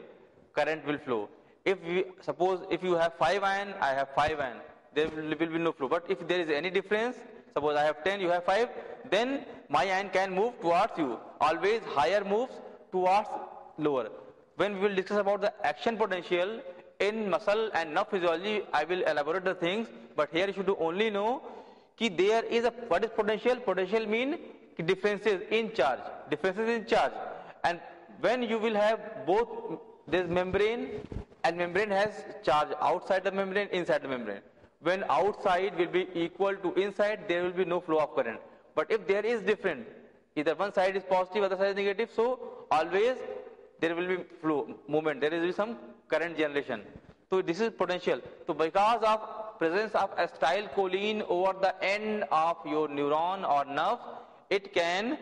current will flow. If we suppose if you have 5 iron, I have 5 iron, there will be no flow. But if there is any difference, suppose I have 10, you have 5, then my iron can move towards you. Always higher moves towards lower. When we will discuss about the action potential in muscle and nerve physiology, I will elaborate the things, but here you should only know that there is a, what is potential? Potential mean differences in charge. Differences in charge. And when you will have both, there is membrane, and membrane has charge outside the membrane, inside the membrane. When outside will be equal to inside, there will be no flow of current. But if there is different, either one side is positive, other side is negative, so always there will be flow, movement, there is some current generation. So this is potential. So because of presence of acetylcholine over the end of your neuron or nerve, it can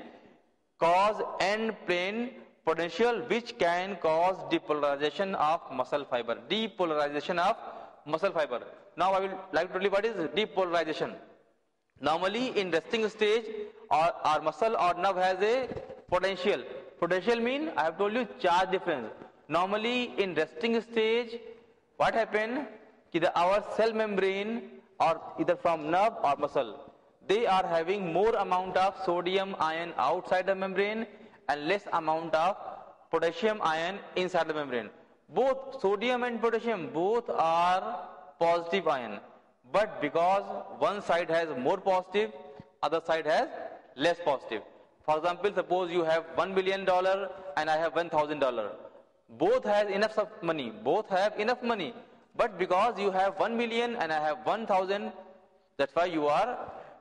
cause end plane potential, which can cause depolarization of muscle fiber. Depolarization of muscle fiber. Now I will like to tell you what is depolarization. Normally in resting stage, our muscle or nerve has a potential. Potential mean, I have told you, charge difference. Normally in resting stage, what happen? Our cell membrane, or either from nerve or muscle, they are having more amount of sodium ion outside the membrane and less amount of potassium ion inside the membrane. Both sodium and potassium, both are positive ion. But because one side has more positive, other side has less positive. For example, suppose you have $1 million and I have $1,000. Both have enough money. Both have enough money. But because you have 1 million and I have 1,000, that's why you are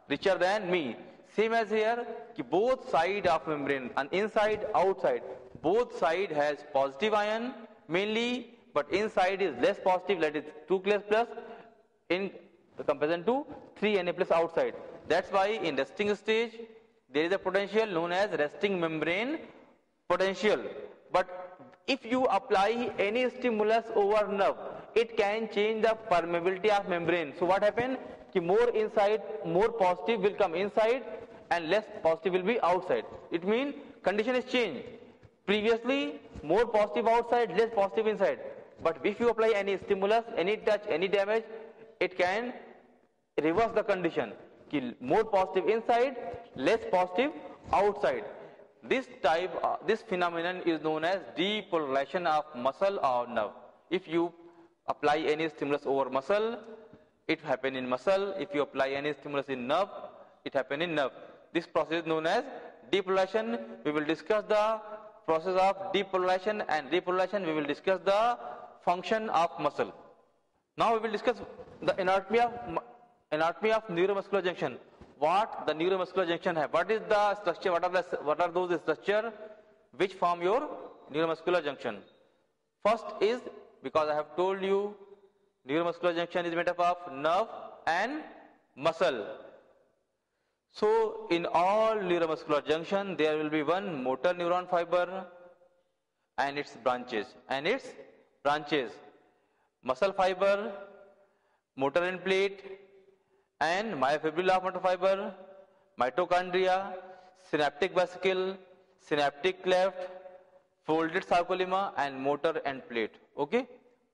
richer than me. Same as here, both side of membrane, and inside, outside, both side has positive ion mainly, but inside is less positive, that is 2 plus in comparison to 3 Na plus outside. That's why in resting stage, there is a potential known as resting membrane potential. But if you apply any stimulus over nerve, it can change the permeability of membrane. So what happen? Ki more inside, more positive will come inside and less positive will be outside. It means condition is changed. Previously, more positive outside, less positive inside. But if you apply any stimulus, any touch, any damage, it can reverse the condition. Ki more positive inside, less positive outside. This this phenomenon is known as depolarization of muscle or nerve. If you apply any stimulus over muscle, it happen in muscle. If you apply any stimulus in nerve, it happen in nerve. This process is known as depolarization. We will discuss the process of depolarization and repolarization. We will discuss the function of muscle. Now we will discuss the anatomy of neuromuscular junction. What the neuromuscular junction have? What is the structure? What are those structure which form your neuromuscular junction? First is, because I have told you, neuromuscular junction is made up of nerve and muscle. So in all neuromuscular junction, there will be one motor neuron fiber and its branches. Muscle fiber, motor end plate, and myofibrillar motor fiber, mitochondria, synaptic vesicle, synaptic cleft, folded sarcolemma, and motor end plate. Okay?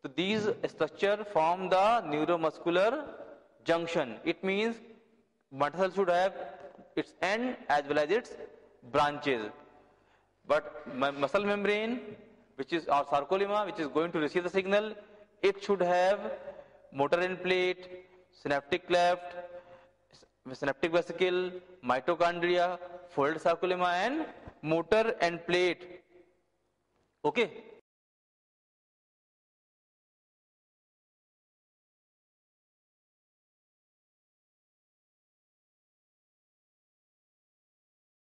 So these structure form the neuromuscular junction. It means muscle should have its end as well as its branches. But muscle membrane, which is our sarcolemma, which is going to receive the signal, it should have motor end plate, synaptic cleft, synaptic vesicle, mitochondria, folded sarcolemma, and motor end plate. Okay.